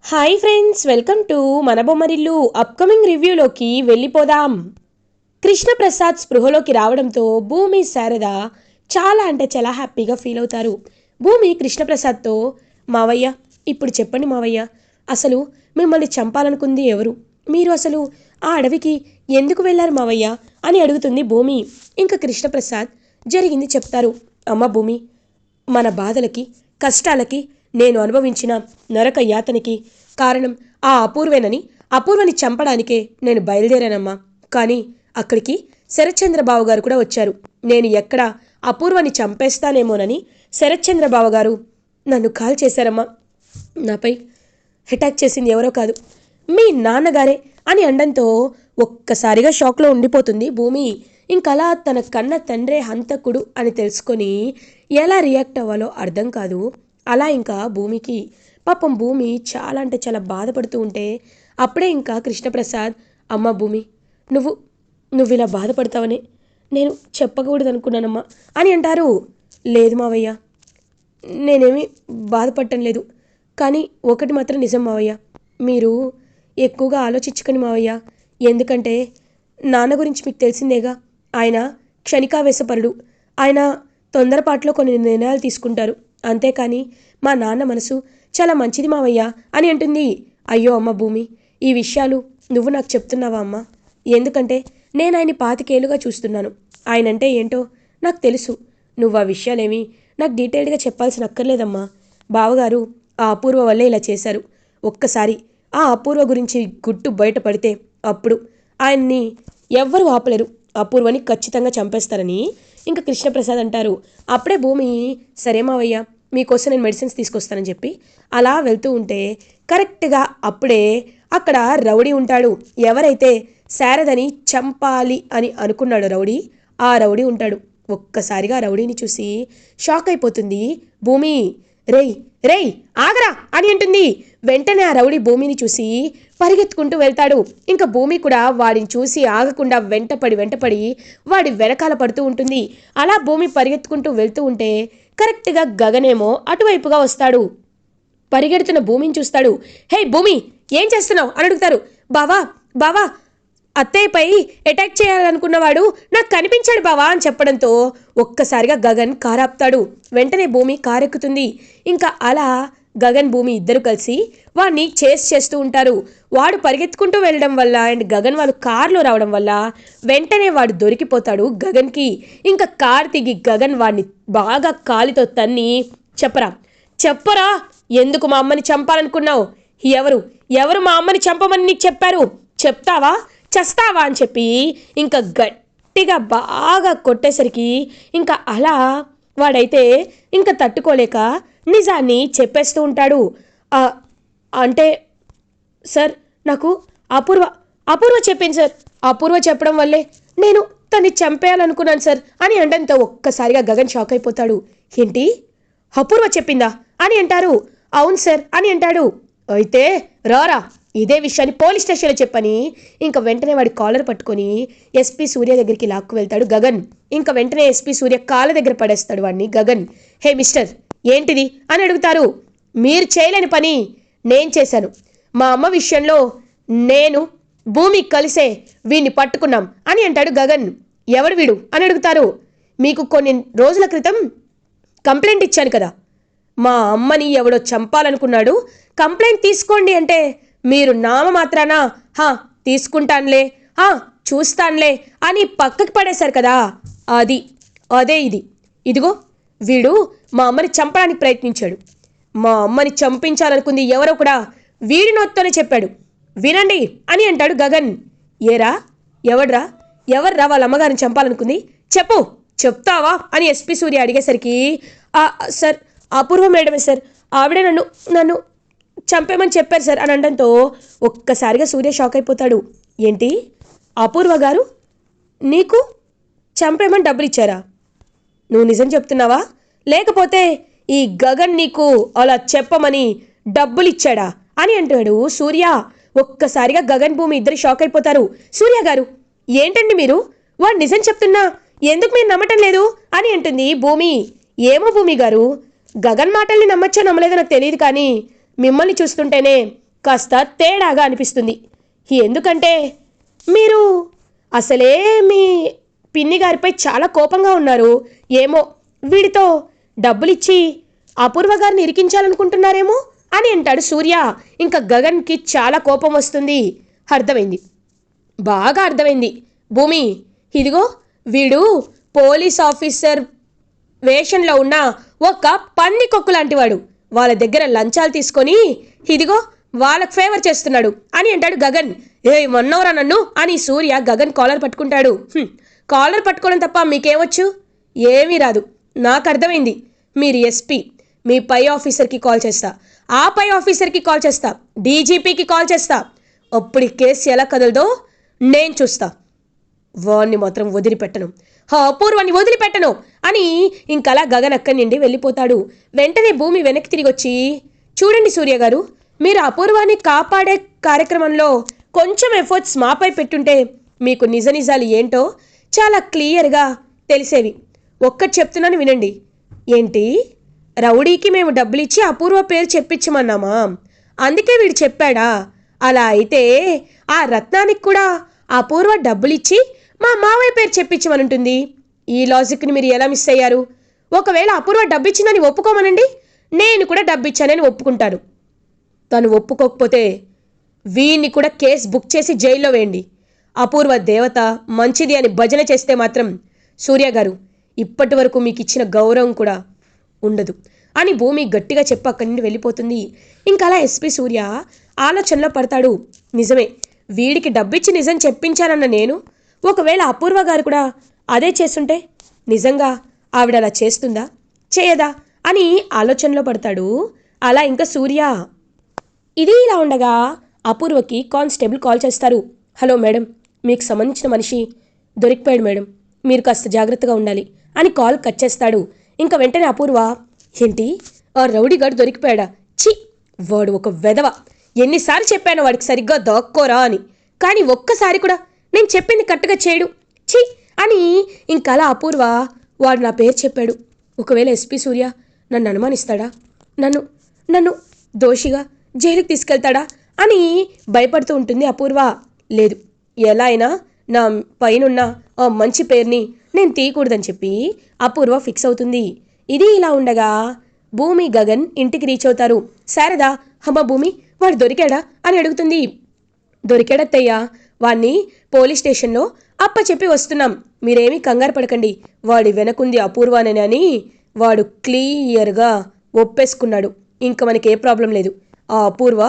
Hi friends, welcome to మన Bommarillu. Upcoming రివ్యూలోకి వెళ్ళిపోదాం. కృష్ణప్రసాద్ స్పృహలోకి రావడంతో భూమి శారద చాలా అంటే చాలా హ్యాపీగా ఫీల్ అవుతారు. భూమి కృష్ణప్రసాద్తో, మావయ్య ఇప్పుడు చెప్పండి మావయ్య, అసలు మిమ్మల్ని చంపాలనుకుంది ఎవరు? మీరు అసలు ఆ అడవికి ఎందుకు వెళ్ళారు మావయ్య అని అడుగుతుంది భూమి. ఇంకా కృష్ణప్రసాద్ జరిగింది చెప్తారు. అమ్మ భూమి, మన బాధలకి కష్టాలకి నేను అనుభవించిన నరక యాతనికి కారణం ఆ అపూర్వేనని, అపూర్వని చంపడానికే నేను బయలుదేరానమ్మా. కానీ అక్కడికి శరత్చంద్రబాబు గారు కూడా వచ్చారు. నేను ఎక్కడ అపూర్వని చంపేస్తానేమోనని శరత్చంద్రబాబు గారు నన్ను కాల్ చేశారమ్మా. నాపై అటాక్ చేసింది ఎవరో కాదు, మీ నాన్నగారే అని అనడంతో ఒక్కసారిగా షాక్లో ఉండిపోతుంది భూమి. ఇంకలా తన కన్న తండ్రే హంతకుడు అని తెలుసుకొని ఎలా రియాక్ట్ అవ్వాలో అర్థం కాదు. అలా ఇంకా భూమికి పాపం భూమి చాలా అంటే చాలా బాధపడుతూ ఉంటే అప్పుడే ఇంకా కృష్ణప్రసాద్, అమ్మ భూమి, నువ్వు నువ్వు ఇలా బాధపడతావని నేను చెప్పకూడదు అనుకున్నానమ్మా అని అంటారు. లేదు మావయ్య, నేనేమీ బాధపడటం లేదు, కానీ ఒకటి మాత్రం నిజం మావయ్య, మీరు ఎక్కువగా ఆలోచించుకొని మావయ్య. ఎందుకంటే నాన్న గురించి మీకు తెలిసిందేగా, ఆయన క్షణికావేశపరుడు. ఆయన తొందరపాటులో కొన్ని నిర్ణయాలు తీసుకుంటారు, అంతేకాని మా నాన్న మనసు చాలా మంచిది మావయ్య అని అంటుంది. అయ్యో అమ్మ భూమి, ఈ విషయాలు నువ్వు నాకు చెప్తున్నావా అమ్మ? ఎందుకంటే నేను ఆయన్ని 25 ఏళ్ళుగా చూస్తున్నాను. ఆయనంటే ఏంటో నాకు తెలుసు. నువ్వు ఆ విషయాలేమీ నాకు డీటెయిల్డ్గా చెప్పాల్సిన అక్కర్లేదమ్మా. బావగారు ఆ అపూర్వ వల్లే ఇలా చేశారు. ఒక్కసారి ఆ అపూర్వ గురించి గుట్టు బయటపడితే అప్పుడు ఆయన్ని ఎవ్వరూ ఆపలేరు. అపూర్వని ఖచ్చితంగా చంపేస్తారని ఇంకా కృష్ణప్రసాద్ అంటారు. అప్పుడే భూమి, సరే మావయ్య, మీకోసం నేను మెడిసిన్స్ తీసుకొస్తానని చెప్పి అలా వెళ్తూ ఉంటే కరెక్ట్గా అప్పుడే అక్కడ రౌడీ ఉంటాడు. ఎవరైతే శారదని చంపాలి అని అనుకున్నాడు రౌడీ, ఆ రౌడీ ఉంటాడు. ఒక్కసారిగా రౌడీని చూసి షాక్ అయిపోతుంది భూమి. రేయ్ రేయ్ ఆగరా అని అంటుంది. వెంటనే ఆ రౌడీ భూమిని చూసి పరిగెత్తుకుంటూ వెళ్తాడు. ఇంకా భూమి కూడా వాడిని చూసి ఆగకుండా వెంటపడి వాడి వెనకాల పడుతూ ఉంటుంది. అలా భూమి పరిగెత్తుకుంటూ వెళ్తూ ఉంటే కరెక్ట్గా గగనేమో అటువైపుగా వస్తాడు. పరిగెడుతున్న భూమిని చూస్తాడు. హే భూమి, ఏం చేస్తున్నావు అని అడుగుతారు. బావా బావా, అత్తయ్యపై అటాక్ చేయాలనుకున్నవాడు నాకు కనిపించాడు బావా అని చెప్పడంతో ఒక్కసారిగా గగన్ కారాపుతాడు. వెంటనే భూమి కారెక్కుతుంది. ఇంకా అలా గగన్ భూమి ఇద్దరు కలిసి వాడిని చేస్ చేస్తూ ఉంటారు. వాడు పరిగెత్తుకుంటూ వెళ్ళడం వల్ల అండ్ గగన్ వాళ్ళు కారులో రావడం వల్ల వెంటనే వాడు దొరికిపోతాడు గగన్కి. ఇంకా కారు దిగి గగన్ వాడిని బాగా కాలితో తన్ని, చెప్పరా ఎందుకు మా అమ్మని చంపాలనుకున్నావు? ఎవరు ఎవరు మా అమ్మని చంపమని నీకు చెప్పారు? చెప్తావా చస్తావా అని చెప్పి ఇంకా గట్టిగా బాగా కొట్టేసరికి ఇంకా అలా వాడైతే ఇంకా తట్టుకోలేక నిజాన్ని చెప్పేస్తూ ఉంటాడు. అంటే సార్, నాకు అపూర్వ చెప్పింది సార్. అపూర్వ చెప్పడం వల్లే నేను తన్ని చంపేయాలనుకున్నాను సార్ అని అనడంతో ఒక్కసారిగా గగన్ షాక్ అయిపోతాడు. ఏంటి, అపూర్వ చెప్పిందా అని అంటారు. అవును సార్ అని అంటాడు. అయితే రారా, ఇదే విషయాన్ని పోలీస్ స్టేషన్లో చెప్పని ఇంకా వెంటనే వాడి కాలర్ పట్టుకొని ఎస్పీ సూర్య దగ్గరికి లాక్కు వెళ్తాడు గగన్. ఇంకా వెంటనే ఎస్పీ సూర్య కాళ్ళ దగ్గర పడేస్తాడు వాడిని గగన్. హే మిస్టర్, ఏంటిది అని అడుగుతారు. మీరు చేయలేని పని నేను చేశాను. మా అమ్మ విషయంలో నేను భూమి కలిసే వీడిని పట్టుకున్నాం అని అంటాడు గగన్. ఎవడు వీడు అని అడుగుతారు. మీకు కొన్ని రోజుల క్రితం కంప్లైంట్ ఇచ్చాను కదా, మా అమ్మని ఎవడో చంపాలనుకున్నాడు, కంప్లైంట్ తీసుకోండి అంటే మీరు నామమాత్రాన తీసుకుంటానులే, చూస్తానులే అని పక్కకి పడేశారు కదా, అదే ఇదిగో వీడు మా అమ్మని చంపడానికి ప్రయత్నించాడు. మా అమ్మని చంపించాలనుకుంది ఎవరో కూడా వీడి నోట్తోనే చెప్పాడు, వినండి అని అంటాడు గగన్. ఏరా, ఎవర్రా వాళ్ళ అమ్మగారిని చంపాలనుకుంది? చెప్తావా అని ఎస్పీ సూర్య అడిగేసరికి, సార్ అపూర్వ మేడమే సార్, ఆవిడే నన్ను చంపేమని చెప్పారు సార్ అని అనడంతో ఒక్కసారిగా సూర్య షాక్ అయిపోతాడు. ఏంటి, అపూర్వ గారు నీకు చంపేమని డబ్బులు ఇచ్చారా? నువ్వు నిజం చెప్తున్నావా, లేకపోతే ఈ గగన్ నీకు అలా చెప్పమని డబ్బులు ఇచ్చాడా అని అంటాడు సూర్య. ఒక్కసారిగా గగన్ భూమి ఇద్దరు షాక్ అయిపోతారు. సూర్య గారు, ఏంటండి మీరు, వాడు నిజం చెప్తున్నా ఎందుకు మీరు నమ్మటం లేదు అని అంటుంది భూమి. ఏమో భూమి గారు, గగన్ మాటల్ని నమ్మచ్చో నమ్మలేదో నాకు తెలియదు, కానీ మిమ్మల్ని చూస్తుంటేనే కాస్త తేడాగా అనిపిస్తుంది. ఎందుకంటే మీరు అసలే మీ పిన్ని గారిపై చాలా కోపంగా ఉన్నారు. ఏమో వీడితో డబ్బులిచ్చి అపూర్వ గారిని ఇరికించాలనుకుంటున్నారేమో అని అంటాడు సూర్య. ఇంకా గగన్కి చాలా కోపం వస్తుంది. అర్థమైంది, బాగా అర్థమైంది. భూమి, ఇదిగో వీడు పోలీస్ ఆఫీసర్ వేషంలో ఉన్న ఒక పందికొక్కు లాంటి వాడు. వాళ్ళ దగ్గర లంచాలు తీసుకొని ఇదిగో వాళ్ళకు ఫేవర్ చేస్తున్నాడు అని అంటాడు గగన్. మొన్నవరా నన్ను అని సూర్య గగన్ కాలర్ పట్టుకుంటాడు. కాలర్ పట్టుకోవడం తప్ప మీకేమొచ్చు? ఏమీ రాదు. నాకు అర్థమైంది, మీరు ఎస్పీ. మీ పై ఆఫీసర్కి కాల్ చేస్తా, ఆ పై ఆఫీసర్కి కాల్ చేస్తా, డీజీపీకి కాల్ చేస్తా. అప్పుడు ఈ కేసు ఎలా కదలదో నేను చూస్తా. వాణ్ణి మాత్రం వదిలిపెట్టను, అపూర్వాన్ని వదిలిపెట్టను అని ఇంకలా గగన్ అక్కడి నుండి వెళ్ళిపోతాడు. వెంటనే భూమి వెనక్కి తిరిగి వచ్చి, చూడండి సూర్య గారు, మీరు అపూర్వాన్ని కాపాడే కార్యక్రమంలో కొంచెం ఎఫర్ట్స్ మాపై పెట్టుంటే మీకు నిజ నిజాలు ఏంటో చాలా క్లియర్గా తెలిసేవి. ఒక్కటి చెప్తున్నాను వినండి. ఏంటి, రౌడీకి మేము డబ్బులిచ్చి అపూర్వ పేరు చెప్పించమన్నామా? అందుకే వీడు చెప్పాడా? అలా అయితే ఆ రత్నానికి కూడా అపూర్వ డబ్బులిచ్చి మా మావయ్య పేరు చెప్పించమనుంటుంది. ఈ లాజిక్ని మీరు ఎలా మిస్ అయ్యారు? ఒకవేళ అపూర్వ డబ్బిచ్చిందని ఒప్పుకోమనండి, నేను కూడా డబ్బిచ్చానని ఒప్పుకుంటాను. తను ఒప్పుకోకపోతే వీణ్ణి కూడా కేసు బుక్ చేసి జైల్లో వేయండి. అపూర్వ దేవత మంచిది అని భజన చేస్తే మాత్రం సూర్య గారు ఇప్పటి వరకు మీకు ఇచ్చిన గౌరవం కూడా ఉండదు అని భూమి గట్టిగా చెప్పి అక్కడి నుండి వెళ్ళిపోతుంది. ఇంకా అలా ఎస్పీ సూర్య ఆలోచనలో పడతాడు. నిజమే, వీడికి డబ్బిచ్చి నిజం చెప్పించానన్న నేను ఒకవేళ అపూర్వ గారు కూడా అదే చేస్తుంటే నిజంగా ఆవిడ అలా చేస్తుందా చేయదా అని ఆలోచనలో పడతాడు. అలా ఇంకా సూర్య ఇది ఇలా ఉండగా అపూర్వకి కానిస్టేబుల్ కాల్ చేస్తారు. హలో మేడం, మీకు సంబంధించిన మనిషి దొరికిపోయాడు మేడం, మీరు కాస్త జాగ్రత్తగా ఉండాలి అని కాల్ కట్ చేస్తాడు. ఇంకా వెంటనే అపూర్వ, ఏంటి ఆ రౌడీ గారు దొరికిపోయాడా? చి, వాడు ఒక వెధవ. ఎన్నిసార్లు చెప్పాను వాడికి సరిగ్గా దాక్కోరా అని, కానీ ఒక్కసారి కూడా నేను చెప్పింది కరెక్ట్గా చేయడు. చి అని ఇంకలా అపూర్వ, వాడు నా పేరు చెప్పాడు, ఒకవేళ ఎస్పీ సూర్య నన్ను అనుమానిస్తాడా, నన్ను నన్ను దోషిగా జైలుకి తీసుకెళ్తాడా అని భయపడుతూ ఉంటుంది అపూర్వ. లేదు, ఎలా అయినా నా పైనున్న ఆ మంచి పేరుని నేను తీయకూడదని చెప్పి అపూర్వ ఫిక్స్ అవుతుంది. ఇది ఇలా ఉండగా భూమి గగన్ ఇంటికి రీచ్ అవుతారు. శారదా, అమ్మ భూమి, వాడు దొరికాడా అని అడుగుతుంది. దొరికాడత్తయ్యా, వాణ్ణి పోలీస్ స్టేషన్లో అప్పచెప్పి వస్తున్నాం, మీరేమీ కంగారు పడకండి, వాడి వెనకుంది అపూర్వానని అని వాడు క్లియర్గా ఒప్పేసుకున్నాడు. ఇంక మనకి ఏ ప్రాబ్లం లేదు, ఆ అపూర్వ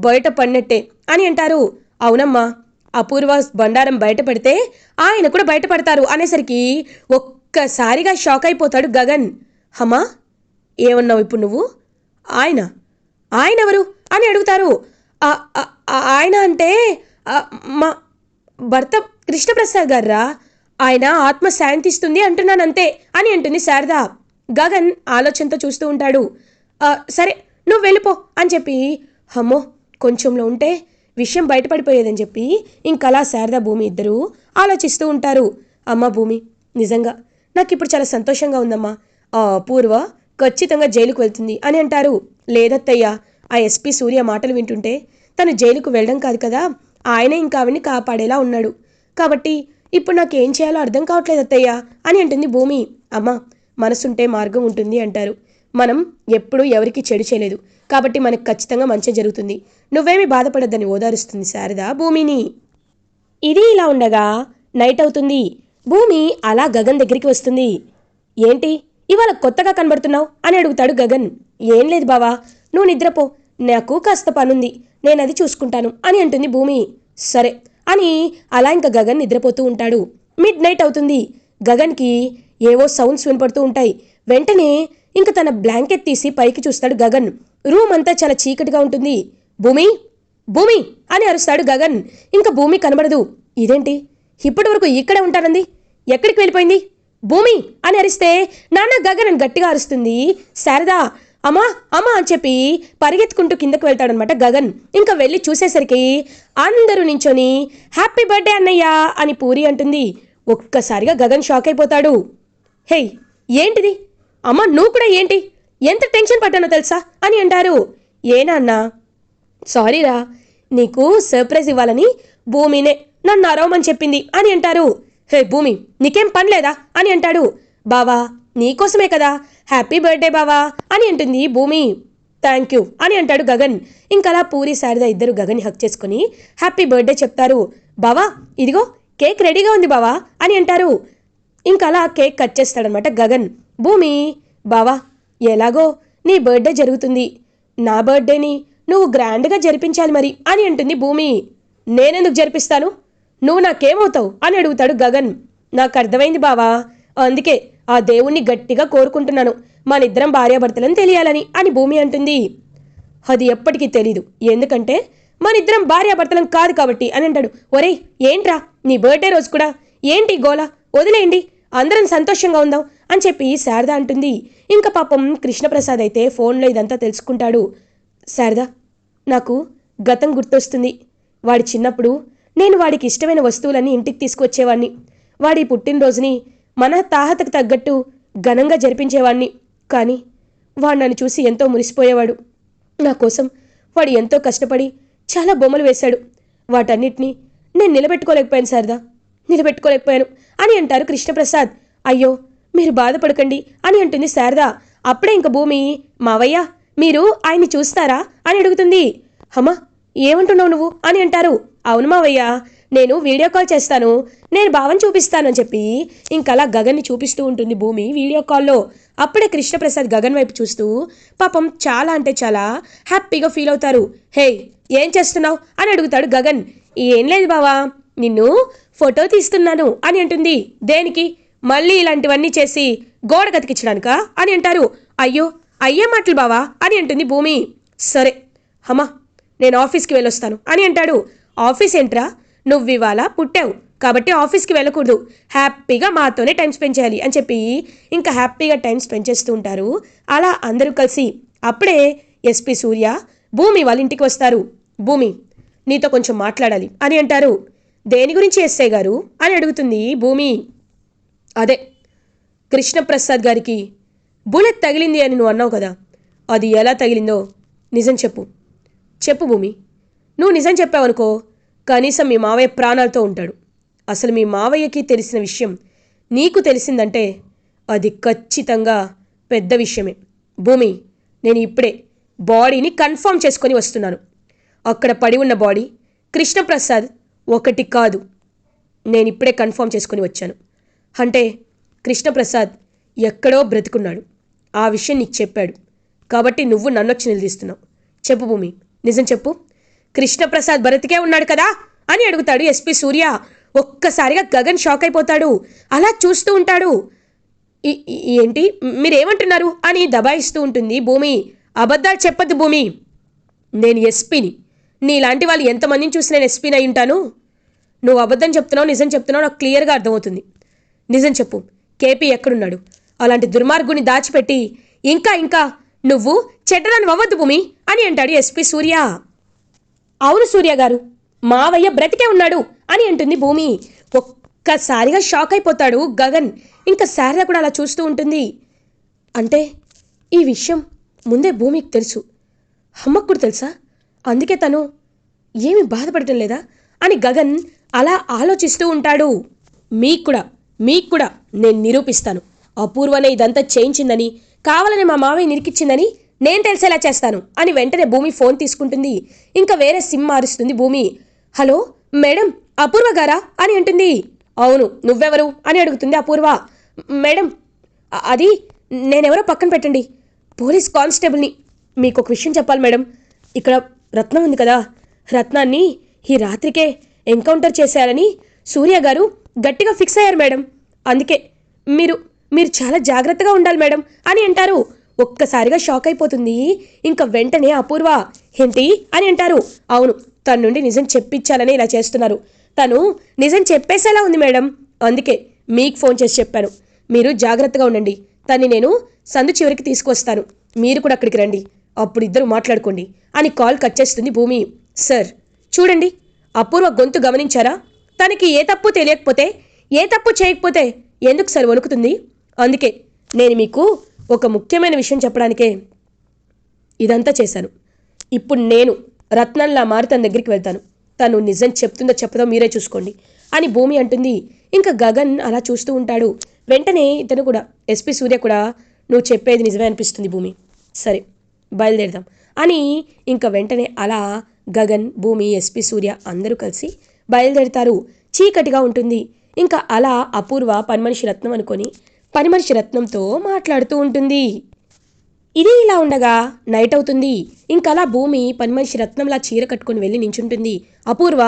బయట పడినట్టే అని అంటారు. అవునమ్మా, అపూర్వ బండారం బయటపడితే ఆయన కూడా బయటపడతారు అనేసరికి ఒక్కసారిగా షాక్ అయిపోతాడు గగన్. అమ్మా, ఏమన్నావు ఇప్పుడు నువ్వు? ఆయన ఆయన ఎవరు అని అడుగుతారు. ఆయన అంటే మా భర్త కృష్ణప్రసాద్ గారా, ఆయన ఆత్మ శాంతిస్తుంది అంటున్నానంతే అని అంటుంది శారద. గగన్ ఆలోచనతో చూస్తూ ఉంటాడు. సరే నువ్వు వెళ్ళిపో అని చెప్పి, అమ్మో కొంచెంలో ఉంటే విషయం బయటపడిపోయేదని చెప్పి ఇంకలా శారద భూమి ఇద్దరూ ఆలోచిస్తూ ఉంటారు. అమ్మ భూమి, నిజంగా నాకు ఇప్పుడు చాలా సంతోషంగా ఉందమ్మా, ఆ అపూర్వ ఖచ్చితంగా జైలుకు వెళ్తుంది అని అంటారు. లేదత్తయ్యా, ఆ ఎస్పీ సూర్య మాటలు వింటుంటే తను జైలుకు వెళ్ళడం కాదు కదా, ఆయనే ఇంకా ఆవిడ్ని కాపాడేలా ఉన్నాడు. కాబట్టి ఇప్పుడు నాకేం చేయాలో అర్థం కావట్లేదు అత్తయ్యా అని అంటుంది భూమి. అమ్మ, మనసుంటే మార్గం ఉంటుంది అంటారు. మనం ఎప్పుడూ ఎవరికి చెడు చేయలేదు, కాబట్టి మనకు ఖచ్చితంగా మంచి జరుగుతుంది, నువ్వేమీ బాధపడద్దని ఓదారుస్తుంది శారద భూమిని. ఇది ఇలా ఉండగా నైట్ అవుతుంది. భూమి అలా గగన్ దగ్గరికి వస్తుంది. ఏంటి ఇవాళ కొత్తగా కనబడుతున్నావు అని అడుగుతాడు గగన్. ఏం లేదు బావా, నువ్వు నిద్రపో, నాకు కాస్త పనుంది, నేను అది చూసుకుంటాను అని అంటుంది భూమి. సరే అని అలా ఇంకా గగన్ నిద్రపోతూ ఉంటాడు. మిడ్ నైట్ అవుతుంది. గగన్కి ఏవో సౌండ్స్ వినపడుతూ ఉంటాయి. వెంటనే ఇంక తన బ్లాంకెట్ తీసి పైకి చూస్తాడు గగన్. రూమ్ అంతా చాలా చీకటిగా ఉంటుంది. భూమి భూమి అని అరుస్తాడు గగన్. ఇంకా భూమి కనబడదు. ఇదేంటి ఇప్పటి వరకు ఇక్కడే ఉంటానంది, ఎక్కడికి వెళ్ళిపోయింది భూమి అని అరిస్తే నాన్న గగన్ అని గట్టిగా అరుస్తుంది శారదా. అమ్మా అమ్మా అని చెప్పి పరిగెత్తుకుంటూ కిందకు వెళ్తాడనమాట గగన్. ఇంకా వెళ్ళి చూసేసరికి అందరూ నించొని హ్యాపీ బర్త్డే అన్నయ్య అని పూరి అంటుంది. ఒక్కసారిగా గగన్ షాక్ అయిపోతాడు. హే ఏంటిది అమ్మ, నువ్వు కూడా ఏంటి, ఎంత టెన్షన్ పడ్డానో తెలుసా అని అంటారు. ఏనా అన్నా, సారీరా, నీకు సర్ప్రైజ్ ఇవ్వాలని భూమినే నన్ను అరవమని చెప్పింది అని అంటారు. హే భూమి, నీకేం పని లేదా అని అంటాడు. బావా, నీకోసమే కదా, హ్యాపీ బర్త్డే బావా అని అంటుంది భూమి. థ్యాంక్ యూ అని అంటాడు గగన్. ఇంకలా పూరి శారద ఇద్దరు గగన్ని హక్ చేసుకుని హ్యాపీ బర్త్డే చెప్తారు. బావా, ఇదిగో కేక్ రెడీగా ఉంది బావా అని అంటారు. ఇంకలా కేక్ కట్ చేస్తాడనమాట గగన్. భూమి, బావా, ఎలాగో నీ బర్త్డే జరుగుతుంది, నా బర్త్డేని నువ్వు గ్రాండ్గా జరిపించాలి మరి అని అంటుంది భూమి. నేనెందుకు జరిపిస్తాను, నువ్వు నాకేమవుతావు అని అడుగుతాడు గగన్. నాకు అర్థమైంది బావా, అందుకే ఆ దేవుణ్ణి గట్టిగా కోరుకుంటున్నాను మనిద్దరం భార్యాభర్తలను తెలియాలని అని భూమి అంటుంది. అది ఎప్పటికీ తెలీదు, ఎందుకంటే మనిద్దరం భార్యాభర్తలం కాదు కాబట్టి అని అంటాడు. ఒరేయ్ ఏంట్రా, నీ బర్త్డే రోజు కూడా ఏంటి గోలా, వదిలేయండి, అందరం సంతోషంగా ఉందాం అని చెప్పి శారద అంటుంది. ఇంకా పాపం కృష్ణప్రసాద్ అయితే ఫోన్లో ఇదంతా తెలుసుకుంటాడు. శారద, నాకు గతం గుర్తొస్తుంది. వాడి చిన్నప్పుడు నేను వాడికి ఇష్టమైన వస్తువులన్నీ ఇంటికి తీసుకువచ్చేవాడిని. వాడి పుట్టినరోజుని మన తాహతకు తగ్గట్టు ఘనంగా జరిపించేవాడిని. కానీ వాడు నన్ను చూసి ఎంతో మురిసిపోయేవాడు. నా కోసం వాడు ఎంతో కష్టపడి చాలా బొమ్మలు వేశాడు. వాటన్నిటినీ నేను నిలబెట్టుకోలేకపోయాను శారదా, నిలబెట్టుకోలేకపోయాను అని అంటారు కృష్ణప్రసాద్. అయ్యో మీరు బాధపడకండి అని అంటుంది శారద. అప్పుడే ఇంక భూమి, మావయ్య మీరు ఆయన్ని చూస్తారా అని అడుగుతుంది. అమ్మా, ఏమంటున్నావు నువ్వు అని అంటారు. అవును మావయ్య, నేను వీడియో కాల్ చేస్తాను, నేను బావని చూపిస్తానని చెప్పి ఇంకలా గగన్ని చూపిస్తూ ఉంటుంది భూమి వీడియో కాల్లో. అప్పుడే కృష్ణప్రసాద్ గగన్ వైపు చూస్తూ పాపం చాలా అంటే చాలా హ్యాపీగా ఫీల్ అవుతారు. హే, ఏం చేస్తున్నావు అని అడుగుతాడు గగన్. ఏం లేదు బావా, నిన్ను ఫోటో తీస్తున్నాను అని అంటుంది. దేనికి, మళ్ళీ ఇలాంటివన్నీ చేసి గోడ కతికించడానికా అని అంటారు. అయ్యో అయ్యే మాటలు బావా అని అంటుంది భూమి. సరే అమ్మా, నేను ఆఫీస్కి వెళ్ళొస్తాను అని అంటాడు. ఆఫీస్ ఏంట్రా, నువ్వు ఇవాళ పుట్టావు కాబట్టి ఆఫీస్కి వెళ్ళకూడదు, హ్యాపీగా మాతోనే టైం స్పెండ్ చేయాలి అని చెప్పి ఇంకా హ్యాపీగా టైం స్పెండ్ చేస్తూ ఉంటారు అలా అందరూ కలిసి. అప్పుడే ఎస్పీ సూర్య భూమి వాళ్ళ ఇంటికి వస్తారు. భూమి, నీతో కొంచెం మాట్లాడాలి అని అంటారు. దేని గురించి ఎస్ఐ గారు అని అడుగుతుంది భూమి. అదే, కృష్ణప్రసాద్ గారికి బుల్లెట్ తగిలింది అని నువ్వు అన్నావు కదా, అది ఎలా తగిలిందో నిజం చెప్పు. చెప్పు భూమి, నువ్వు నిజం చెప్పావనుకో కనీసం మీ మావయ్య ప్రాణాలతో ఉంటాడు. అసలు మీ మావయ్యకి తెలిసిన విషయం నీకు తెలిసిందంటే అది ఖచ్చితంగా పెద్ద విషయమే. భూమి, నేను ఇప్పుడే బాడీని కన్ఫర్మ్ చేసుకొని వస్తున్నాను. అక్కడ పడి ఉన్న బాడీ కృష్ణప్రసాద్ ఒకటి కాదు, నేను ఇప్పుడే కన్ఫర్మ్ చేసుకొని వచ్చాను. అంటే కృష్ణప్రసాద్ ఎక్కడో బ్రతుకున్నాడు, ఆ విషయం నీకు చెప్పాడు కాబట్టి నువ్వు నన్నొచ్చి నిలదీస్తున్నావు. చెప్పు భూమి, నిజం చెప్పు, కృష్ణప్రసాద్ బ్రతికే ఉన్నాడు కదా అని అడుగుతాడు ఎస్పీ సూర్య. ఒక్కసారిగా గగన్ షాక్ అయిపోతాడు, అలా చూస్తూ ఉంటాడు. ఏంటి మీరేమంటున్నారు అని దబాయిస్తూ ఉంటుంది భూమి. అబద్ధాలు చెప్పద్దు భూమి, నేను ఎస్పీని, నీలాంటి వాళ్ళు ఎంతమందిని చూసి నేను ఎస్పీని అయి ఉంటాను. నువ్వు అబద్ధం చెప్తున్నావు నిజం చెప్తున్నావు నాకు క్లియర్గా అర్థమవుతుంది. నిజం చెప్పు, కేపీ ఎక్కడున్నాడు? అలాంటి దుర్మార్గుని దాచిపెట్టి ఇంకా ఇంకా నువ్వు చెడ్డరాని అవ్వద్దు భూమి అని అంటాడు ఎస్పీ సూర్య. అవును సూర్య గారు, మావయ్య బ్రతికే ఉన్నాడు అని అంటుంది భూమి. ఒక్కసారిగా షాక్ అయిపోతాడు గగన్. ఇంకా శారద కూడా అలా చూస్తూ ఉంటుంది. అంటే ఈ విషయం ముందే భూమికి తెలుసు, అమ్మకు కూడా తెలుసా? అందుకే తను ఏమి బాధపడటం లేదా అని గగన్ అలా ఆలోచిస్తూ ఉంటాడు. మీకు కూడా నేను నిరూపిస్తాను, అపూర్వనే ఇదంతా చేయించిందని, కావాలని మా మావయ్య నిరికిచ్చిందని నేను తెలిసేలా చేస్తాను అని వెంటనే భూమి ఫోన్ తీసుకుంటుంది. ఇంకా వేరే సిమ్ మారుస్తుంది భూమి. హలో మేడం, అపూర్వ గారా అని అంటుంది. అవును, నువ్వెవరు అని అడుగుతుంది అపూర్వ. మేడం, అది నేనెవరో పక్కన పెట్టండి, పోలీస్ కానిస్టేబుల్ని. మీకు ఒక విషయం చెప్పాలి మేడం. ఇక్కడ రత్నం ఉంది కదా, రత్నాన్ని ఈ రాత్రికే ఎన్కౌంటర్ చేశారని సూర్య గారు గట్టిగా ఫిక్స్ అయ్యారు మేడం. అందుకే మీరు చాలా జాగ్రత్తగా ఉండాలి మేడం అని అంటారు. ఒక్కసారిగా షాక్ అయిపోతుంది. ఇంకా వెంటనే అపూర్వ ఏంటి అని అంటారు. అవును, తన నుండి నిజం చెప్పించాలని ఇలా చేస్తున్నారు. తను నిజం చెప్పేసేలా ఉంది మేడం, అందుకే మీకు ఫోన్ చేసి చెప్పాను. మీరు జాగ్రత్తగా ఉండండి, తన్ని నేను సందు చివరికి తీసుకొస్తాను, మీరు కూడా అక్కడికి రండి, అప్పుడు ఇద్దరు మాట్లాడుకోండి అని కాల్ కట్ చేస్తుంది భూమి. సార్ చూడండి, అపూర్వ గొంతు గమనించారా? తనకి ఏ తప్పు తెలియకపోతే, ఏ తప్పు చేయకపోతే ఎందుకు సార్ వణుకుతుంది? అందుకే నేను మీకు ఒక ముఖ్యమైన విషయం చెప్పడానికే ఇదంతా చేశాను. ఇప్పుడు నేను రత్నంలా మారి తన దగ్గరికి వెళ్తాను. తను నిజం చెప్తుందో చెప్పదో మీరే చూసుకోండి అని భూమి అంటుంది. ఇంకా గగన్ అలా చూస్తూ ఉంటాడు. వెంటనే ఇతను కూడా ఎస్పీ సూర్య కూడా నువ్వు చెప్పేది నిజమే అనిపిస్తుంది భూమి, సరే బయలుదేరదాం అని ఇంకా వెంటనే అలా గగన్, భూమి, ఎస్పీ సూర్య అందరూ కలిసి బయలుదేరుతారు. చీకటిగా ఉంటుంది. ఇంకా అలా అపూర్వ పని మనిషి రత్నం అనుకొని పని మనిషి రత్నంతో మాట్లాడుతూ ఉంటుంది. ఇది ఇలా ఉండగా నైట్ అవుతుంది. ఇంకలా భూమి పని మనిషి రత్నంలా చీర కట్టుకొని వెళ్ళి నించుంటుంది. అపూర్వ,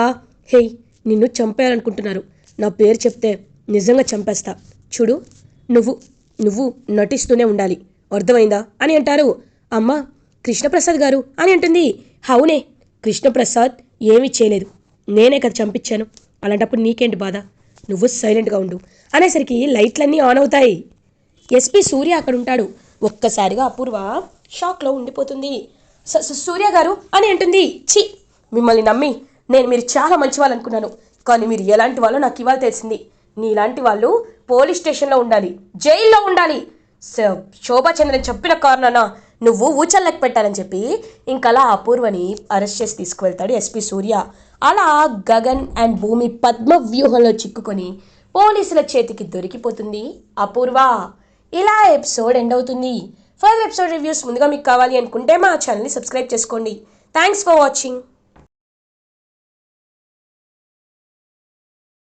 హే, నిన్ను చంపేయాలనుకుంటున్నారు, నా పేరు చెప్తే నిజంగా చంపేస్తా, చూడు నువ్వు నువ్వు నటిస్తూనే ఉండాలి, అర్థమైందా అని అంటారు. అమ్మా, కృష్ణప్రసాద్ గారు అని అంటుంది. అవునే, కృష్ణప్రసాద్ ఏమీ చేయలేదు, నేనే కదా చంపించాను, అలాంటప్పుడు నీకేంటి బాధ, నువ్వు సైలెంట్గా ఉండు అనేసరికి లైట్లన్నీ ఆన్ అవుతాయి. ఎస్పీ సూర్య అక్కడ ఉంటాడు. ఒక్కసారిగా అపూర్వ షాక్లో ఉండిపోతుంది. సూర్య గారు అని అంటుంది. ఛీ, మిమ్మల్ని నమ్మి మీరు చాలా మంచి వాళ్ళు అనుకున్నాను, కానీ మీరు ఎలాంటి వాళ్ళో నాకు ఇవాళ తెలిసింది. నీలాంటి వాళ్ళు పోలీస్ స్టేషన్లో ఉండాలి, జైల్లో ఉండాలి. శోభాచంద్రన్ చెప్పిన కారణాన నువ్వు ఊచల్లకు పెట్టాలని చెప్పి ఇంకలా అపూర్వని అరెస్ట్ చేసి తీసుకువెళ్తాడు ఎస్పీ సూర్య. అలా గగన్ అండ్ భూమి పద్మ వ్యూహంలో చిక్కుకొని పోలీసుల చేతికి దొరికిపోతుంది అపూర్వ. ఇలా ఎపిసోడ్ ఎండ్ అవుతుంది. ఫర్దర్ ఎపిసోడ్ రివ్యూస్ ముందుగా మీకు కావాలి అనుకుంటే మా ఛానల్ని సబ్స్క్రైబ్ చేసుకోండి. Thanks for watching.